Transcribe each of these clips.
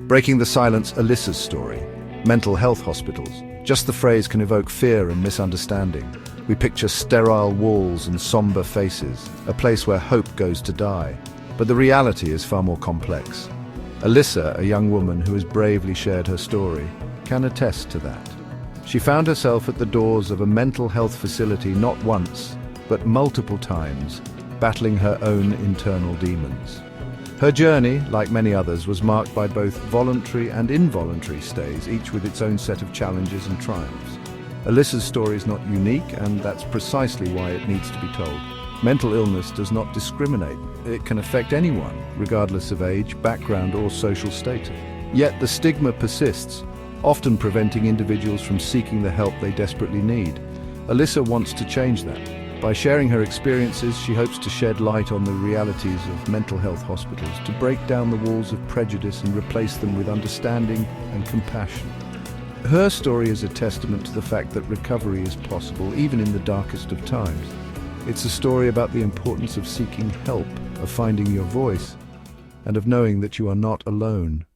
Breaking the silence, Alyssa's story. Mental health hospitals. Just the phrase can evoke fear and misunderstanding. We picture sterile walls and somber faces, a place where hope goes to die. But the reality is far more complex. Alyssa, a young woman who has bravely shared her story, can attest to that. She found herself at the doors of a mental health facility not once, but multiple times, battling her own internal demons. Her journey, like many others, was marked by both voluntary and involuntary stays, each with its own set of challenges and triumphs. Alyssa's story is not unique, and that's precisely why it needs to be told. Mental illness does not discriminate. It can affect anyone, regardless of age, background, or social status. Yet the stigma persists, often preventing individuals from seeking the help they desperately need. Alyssa wants to change that. By sharing her experiences, she hopes to shed light on the realities of mental health hospitals, to break down the walls of prejudice and replace them with understanding and compassion. Her story is a testament to the fact that recovery is possible, even in the darkest of times. It's a story about the importance of seeking help, of finding your voice, and of knowing that you are not alone.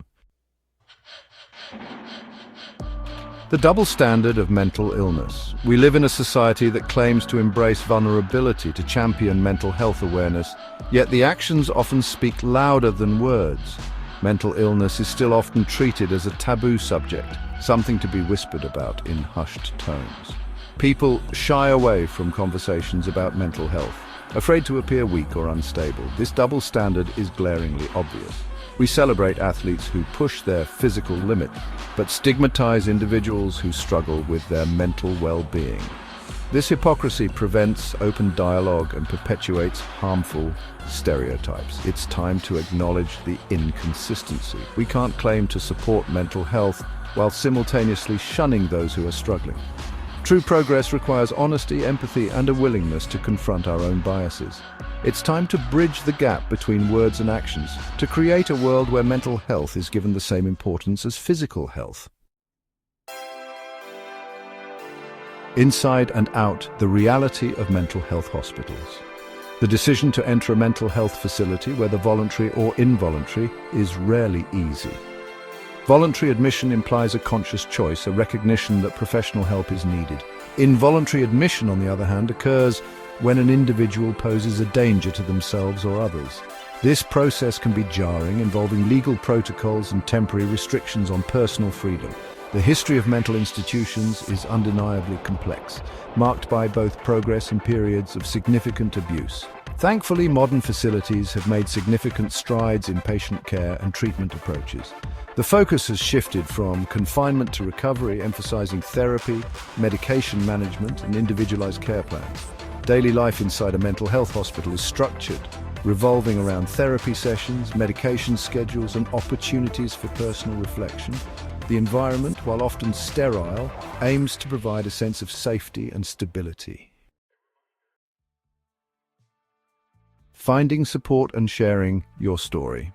The double standard of mental illness. We live in a society that claims to embrace vulnerability, to champion mental health awareness, yet the actions often speak louder than words. Mental illness is still often treated as a taboo subject, something to be whispered about in hushed tones. People shy away from conversations about mental health, afraid to appear weak or unstable. This double standard is glaringly obvious. We celebrate athletes who push their physical limit, but stigmatize individuals who struggle with their mental well-being. This hypocrisy prevents open dialogue and perpetuates harmful stereotypes. It's time to acknowledge the inconsistency. We can't claim to support mental health while simultaneously shunning those who are struggling. True progress requires honesty, empathy, and a willingness to confront our own biases. It's time to bridge the gap between words and actions, to create a world where mental health is given the same importance as physical health. Inside and out, the reality of mental health hospitals. The decision to enter a mental health facility, whether voluntary or involuntary, is rarely easy. Voluntary admission implies a conscious choice, a recognition that professional help is needed. Involuntary admission, on the other hand, occurs when an individual poses a danger to themselves or others. This process can be jarring, involving legal protocols and temporary restrictions on personal freedom. The history of mental institutions is undeniably complex, marked by both progress and periods of significant abuse. Thankfully, modern facilities have made significant strides in patient care and treatment approaches. The focus has shifted from confinement to recovery, emphasizing therapy, medication management, and individualized care plans. Daily life inside a mental health hospital is structured, revolving around therapy sessions, medication schedules, and opportunities for personal reflection. The environment, while often sterile, aims to provide a sense of safety and stability. Finding support and sharing your story.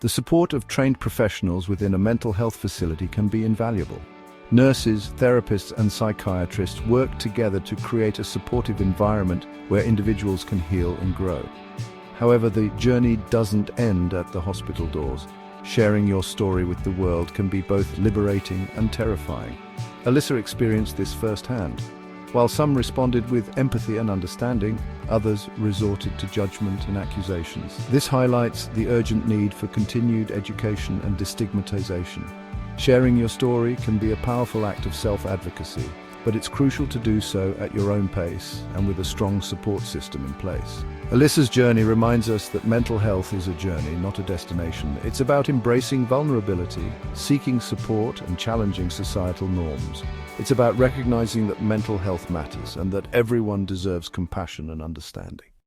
The support of trained professionals within a mental health facility can be invaluable. Nurses, therapists, and psychiatrists work together to create a supportive environment where individuals can heal and grow. However, the journey doesn't end at the hospital doors. Sharing your story with the world can be both liberating and terrifying. Alyssa experienced this firsthand. While some responded with empathy and understanding, others resorted to judgment and accusations. This highlights the urgent need for continued education and destigmatization. Sharing your story can be a powerful act of self-advocacy, but it's crucial to do so at your own pace and with a strong support system in place. Alyssa's journey reminds us that mental health is a journey, not a destination. It's about embracing vulnerability, seeking support, and challenging societal norms. It's about recognizing that mental health matters and that everyone deserves compassion and understanding.